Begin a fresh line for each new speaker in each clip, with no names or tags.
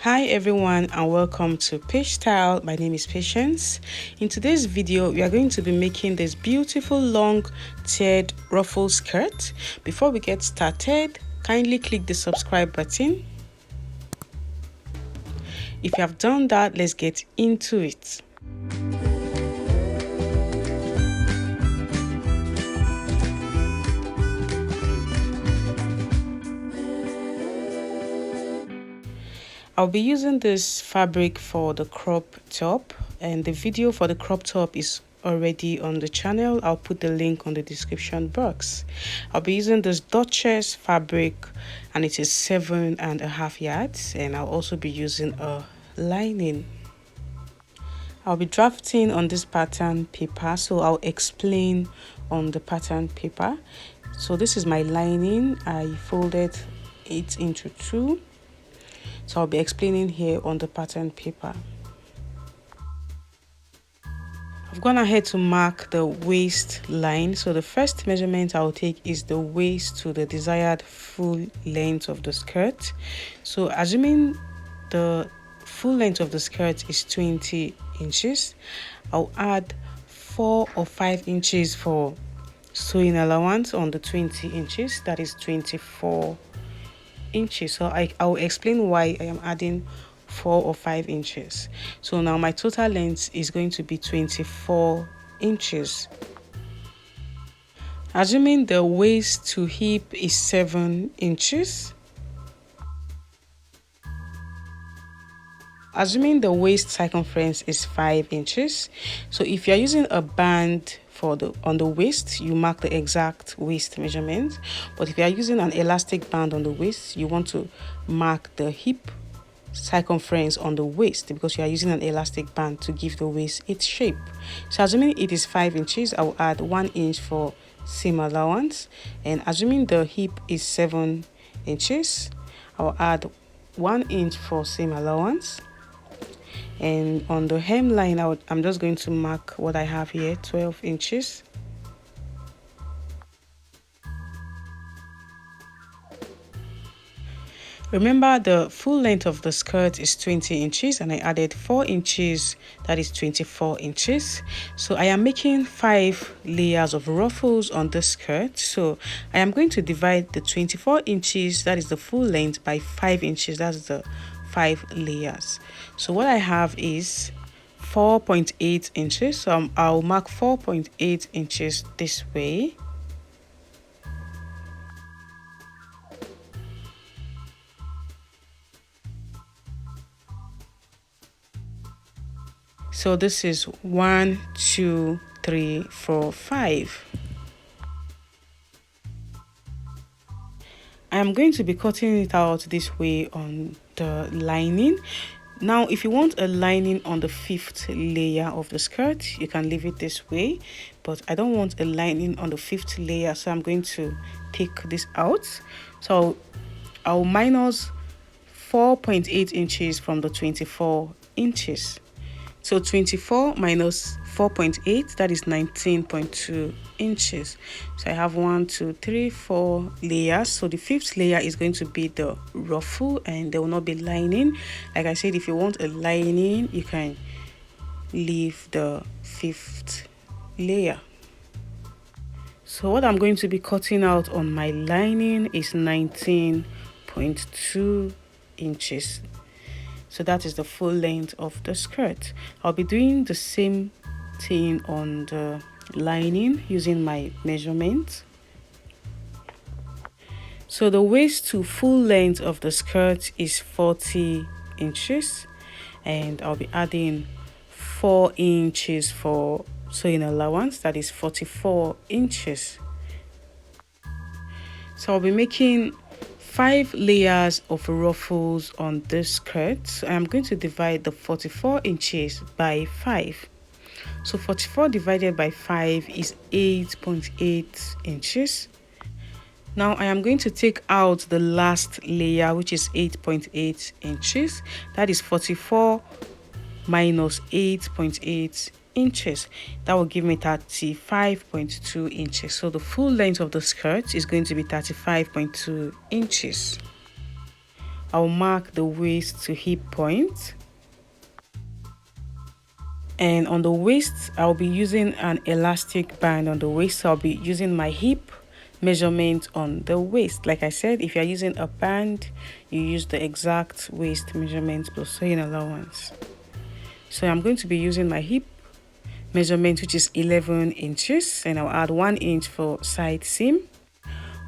Hi everyone and welcome to Pesh Style. My name is Patience. In today's video, we are going to be making this beautiful long tiered ruffle skirt. Before we get started, kindly click the subscribe button. If you have done that, let's get into it. I'll be using this fabric for the crop top, and the video for the crop top is already on the channel. I'll put the link on the description box. I'll be using this Duchess fabric and it is 7.5 yards, and I'll also be using a lining. I'll be drafting on this pattern paper, so I'll explain on the pattern paper. So this is my lining. I folded it into two. So I'll be explaining here on the pattern paper. I've gone ahead to mark the waistline. So the first measurement I'll take is the waist to the desired full length of the skirt. So assuming the full length of the skirt is 20 inches, I'll add 4 or 5 inches for sewing allowance on the 20 inches. That is 24 inches. So I'll explain why I am adding 4 or 5 inches. So now my total length is going to be 24 inches. Assuming the waist to hip is 7 inches. Assuming the waist circumference is 5 inches. So if you're using a band on the waist, you mark the exact waist measurement. But if you are using an elastic band on the waist, you want to mark the hip circumference on the waist, because you are using an elastic band to give the waist its shape. So assuming it is 5 inches, I will add 1 inch for seam allowance, and assuming the hip is 7 inches, I will add 1 inch for seam allowance. And on the hemline, I'm just going to mark what I have here, 12 inches. Remember, the full length of the skirt is 20 inches and I added 4 inches, that is 24 inches. So I am making 5 layers of ruffles on this skirt. So I am going to divide the 24 inches, that is the full length, by 5 inches, that's the 5 layers. So what I have is 4.8 inches. So I'll mark 4.8 inches this way. So this is 1, 2, 3, 4, 5. I am going to be cutting it out this way on the lining. Now, if you want a lining on the 5th layer of the skirt, you can leave it this way. But I don't want a lining on the 5th layer, so I'm going to take this out. So I'll minus 4.8 inches from the 24 inches. So 24 minus 4.8, that is 19.2 inches. So I have 1, 2, 3, 4 layers. So the 5th layer is going to be the ruffle, and there will not be lining. Like I said, if you want a lining, you can leave the 5th layer. So what I'm going to be cutting out on my lining is 19.2 inches. So that is the full length of the skirt. I'll be doing the same thing on the lining using my measurement. So the waist to full length of the skirt is 40 inches, and I'll be adding 4 inches for sewing allowance, that is 44 inches. So I'll be making 5 layers of ruffles on this skirt. So I'm going to divide the 44 inches by 5. So 44 divided by 5 is 8.8 inches. Now I am going to take out the last layer, which is 8.8 inches. That is 44 minus 8.8 inches. That will give me 35.2 inches. So the full length of the skirt is going to be 35.2 inches. I'll mark the waist to hip point. And on the waist, I'll be using an elastic band on the waist. So I'll be using my hip measurement on the waist. Like I said, if you're using a band, you use the exact waist measurement plus sewing allowance. So I'm going to be using my hip measurement, which is 11 inches, and I'll add 1 inch for side seam.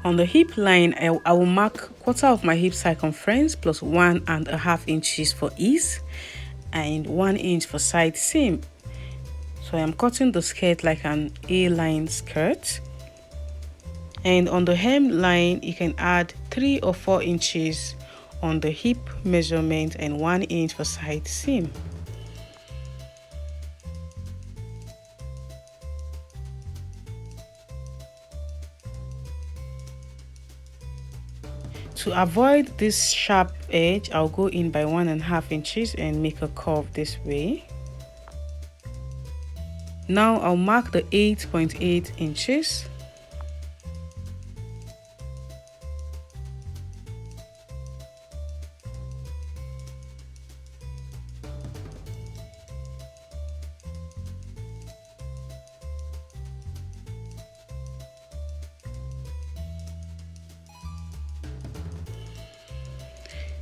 On the hip line, I will mark quarter of my hip circumference plus 1.5 inches for ease and 1 inch for side seam. So I'm cutting the skirt like an A-line skirt. And on the hem line, you can add 3 or 4 inches on the hip measurement and 1 inch for side seam. To avoid this sharp edge, I'll go in by 1.5 inches and make a curve this way. Now I'll mark the 8.8 inches.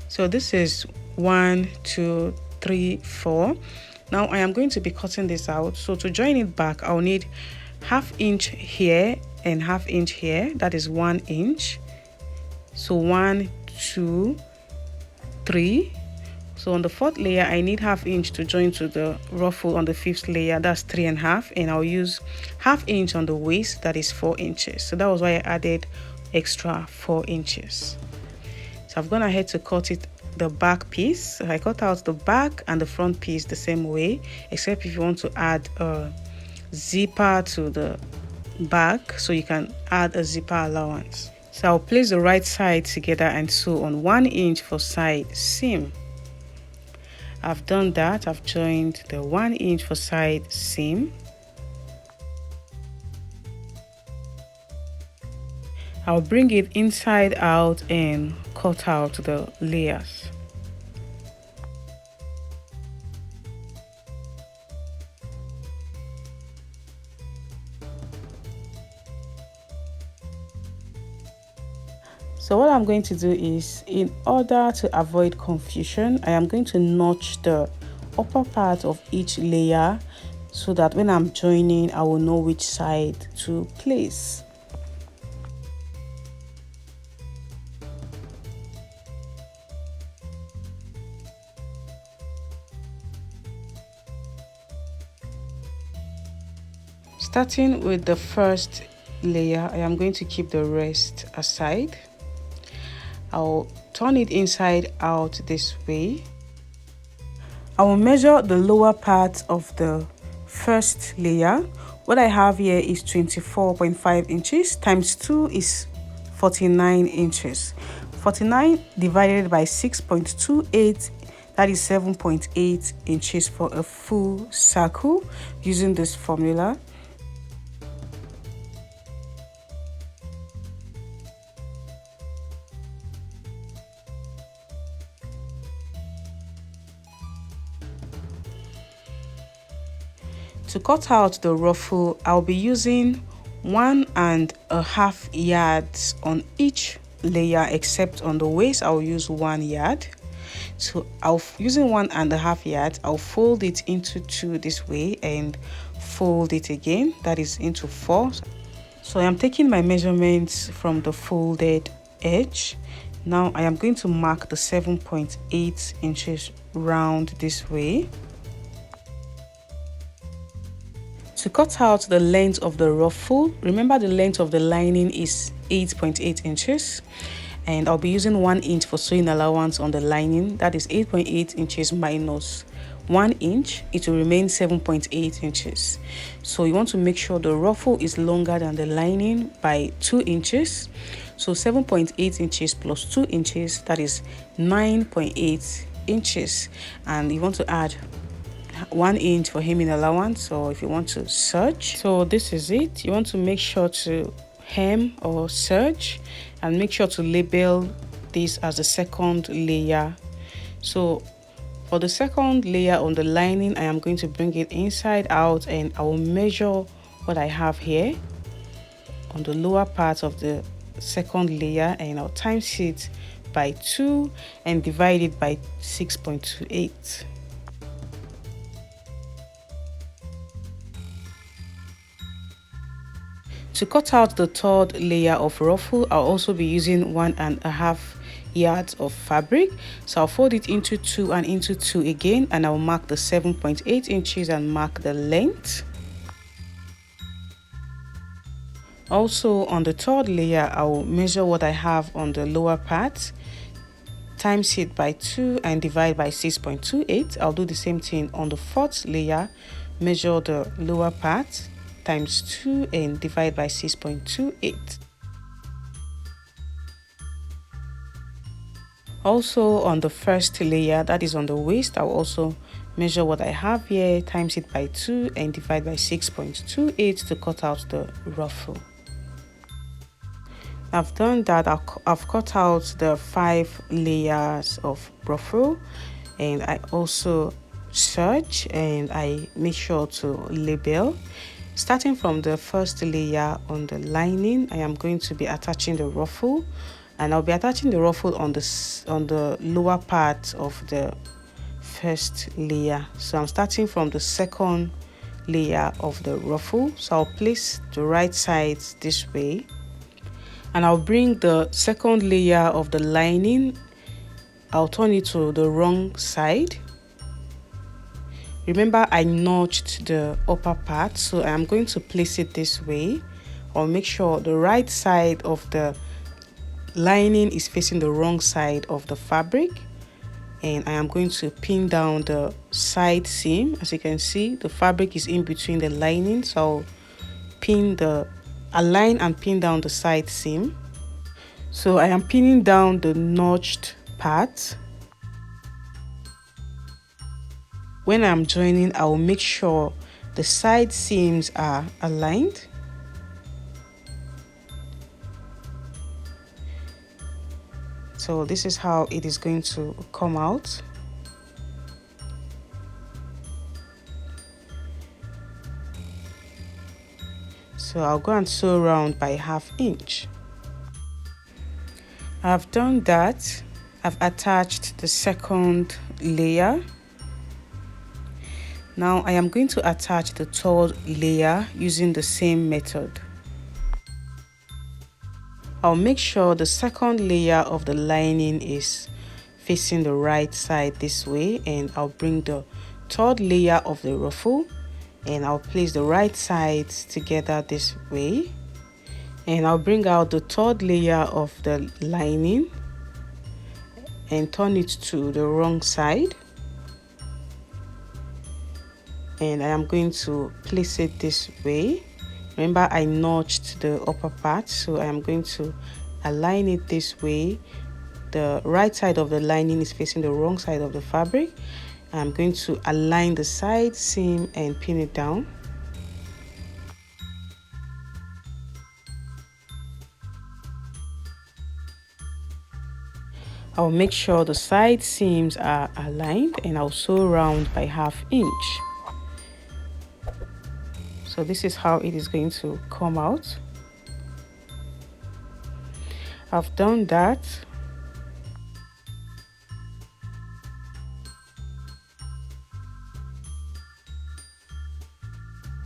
So this is 1, 2, 3, 4. Now I am going to be cutting this out. So to join it back, I'll need 1/2 inch here and 1/2 inch here. That is 1 inch. So 1, 2, 3. So on the 4th layer, I need 1/2 inch to join to the ruffle on the 5th layer. That's 3.5, and I'll use 1/2 inch on the waist. That is 4 inches. So that was why I added extra 4 inches. So I've gone ahead to cut the back piece. So I cut out the back and the front piece the same way, except if you want to add a zipper to the back, so you can add a zipper allowance. So I'll place the right side together and sew on 1 inch for side seam. I've done that. I've joined the 1 inch for side seam. I'll bring it inside out and cut out the layers. So what I'm going to do is, in order to avoid confusion, I am going to notch the upper part of each layer so that when I'm joining, I will know which side to place. Starting with the first layer, I am going to keep the rest aside. I'll turn it inside out this way. I will measure the lower part of the first layer. What I have here is 24.5 inches times 2 is 49 inches. 49 divided by 6.28, that is 7.8 inches for a full circle using this formula. To cut out the ruffle, I'll be using 1.5 yards on each layer, except on the waist I'll use 1 yard. So using 1.5 yards, I'll fold it into 2 this way and fold it again, that is into 4. So I am taking my measurements from the folded edge. Now I am going to mark the 7.8 inches round this way. To cut out the length of the ruffle, remember the length of the lining is 8.8 inches, and I'll be using 1 inch for sewing allowance on the lining. That is 8.8 inches minus 1 inch, it will remain 7.8 inches. So you want to make sure the ruffle is longer than the lining by 2 inches. So 7.8 inches plus 2 inches, that is 9.8 inches, and you want to add 1 inch for hemming allowance, or if you want to serge. So this is it. You want to make sure to hem or serge and make sure to label this as the second layer. So for the second layer on the lining, I am going to bring it inside out, and I will measure what I have here on the lower part of the second layer, and I'll times it by 2 and divide it by 6.28. To cut out the third layer of ruffle, I'll also be using 1.5 yards of fabric. So I'll fold it into 2 and into 2 again, and I'll mark the 7.8 inches and mark the length. Also on the third layer, I will measure what I have on the lower part, times it by 2 and divide by 6.28. I'll do the same thing on the fourth layer, measure the lower part, times 2 and divide by 6.28. Also on the first layer, that is on the waist, I'll also measure what I have here, times it by 2 and divide by 6.28 to cut out the ruffle. I've done that. I've cut out the 5 layers of ruffle, and I also search and I make sure to label. Starting from the first layer on the lining, I am going to be attaching the ruffle, and I'll be attaching the ruffle on the lower part of the first layer. So I'm starting from the second layer of the ruffle. So I'll place the right side this way, and I'll bring the second layer of the lining, I'll turn it to the wrong side. Remember, I notched the upper part, so I'm going to place it this way. I'll make sure the right side of the lining is facing the wrong side of the fabric, and I am going to pin down the side seam. As you can see, the fabric is in between the lining, so I'll align and pin down the side seam. So I am pinning down the notched part. When I'm joining, I will make sure the side seams are aligned. So this is how it is going to come out. So I'll go and sew round by 1/2 inch. I've done that. I've attached the second layer. Now I am going to attach the third layer using the same method. I'll make sure the second layer of the lining is facing the right side this way, and I'll bring the third layer of the ruffle and I'll place the right sides together this way, and I'll bring out the third layer of the lining and turn it to the wrong side, and I am going to place it this way. Remember, I notched the upper part, so I am going to align it this way. The right side of the lining is facing the wrong side of the fabric. I'm going to align the side seam and pin it down. I'll make sure the side seams are aligned, and I'll sew round by 1/2 inch. So this is how it is going to come out. I've done that.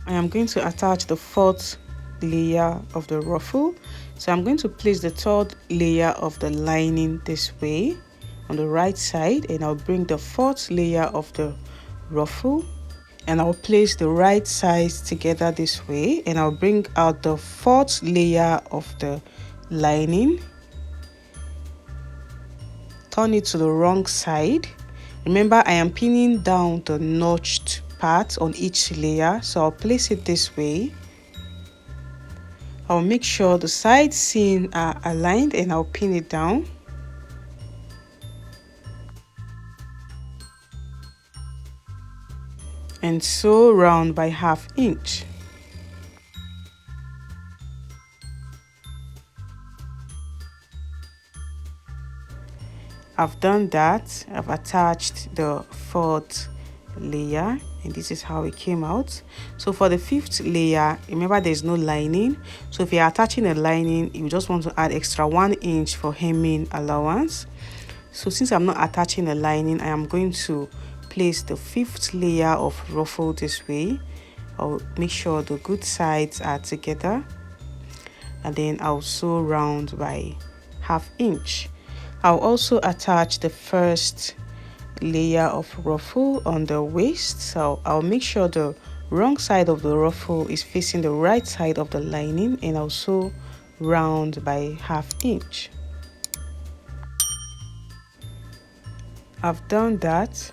I am going to attach the fourth layer of the ruffle. So I'm going to place the third layer of the lining this way on the right side, and I'll bring the fourth layer of the ruffle and I'll place the right sides together this way, and I'll bring out the fourth layer of the lining, turn it to the wrong side. Remember, I am pinning down the notched part on each layer, so I'll place it this way. I'll make sure the side seams are aligned and I'll pin it down. And sew round by 1/2 inch. I've done that. I've attached the fourth layer, and this is how it came out. So for the fifth layer, remember there's no lining, so if you're attaching a lining, you just want to add extra 1 inch for hemming allowance. So since I'm not attaching a lining, I am going to place the fifth layer of ruffle this way. I'll make sure the good sides are together, and then I'll sew round by 1/2 inch. I'll also attach the first layer of ruffle on the waist, so I'll make sure the wrong side of the ruffle is facing the right side of the lining, and I'll sew round by 1/2 inch. I've done that.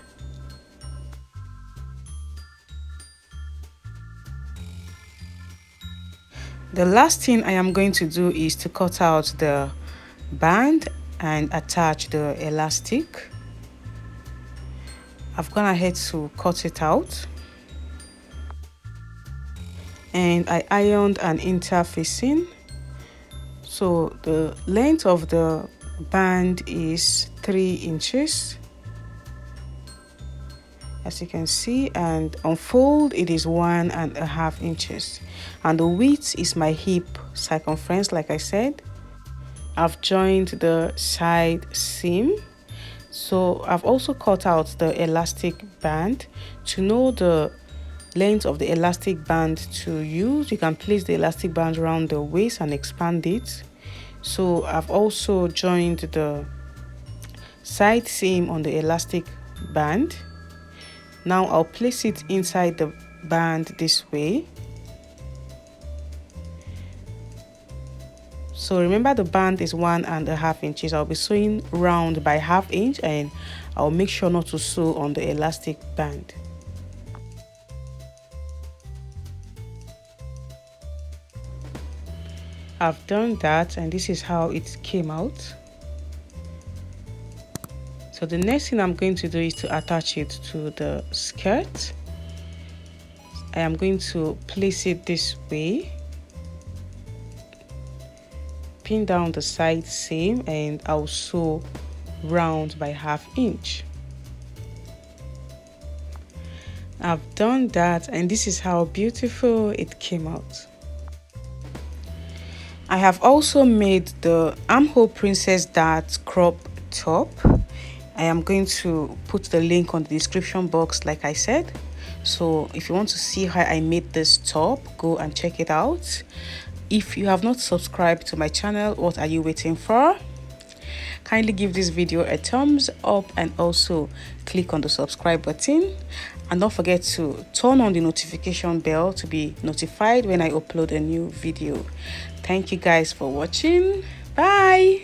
The last thing I am going to do is to cut out the band and attach the elastic. I've gone ahead to cut it out, and I ironed an interfacing. So the length of the band is 3 inches, as you can see, and on fold it is 1.5 inches, and the width is my hip circumference. Like I said, I've joined the side seam. So I've also cut out the elastic band. To know the length of the elastic band to use, you can place the elastic band around the waist and expand it. So I've also joined the side seam on the elastic band. Now I'll place it inside the band this way. So remember, the band is 1.5 inches. I'll be sewing round by 1/2 inch, and I'll make sure not to sew on the elastic band. I've done that, and this is how it came out. So the next thing I'm going to do is to attach it to the skirt. I am going to place it this way, pin down the side seam, and I'll sew round by 1/2 inch. I've done that, and this is how beautiful it came out. I have also made the armhole princess dart crop top. I am going to put the link on the description box, like I said. So if you want to see how I made this top, go and check it out. If you have not subscribed to my channel, what are you waiting for? Kindly give this video a thumbs up and also click on the subscribe button, and don't forget to turn on the notification bell to be notified when I upload a new video. Thank you guys for watching. Bye.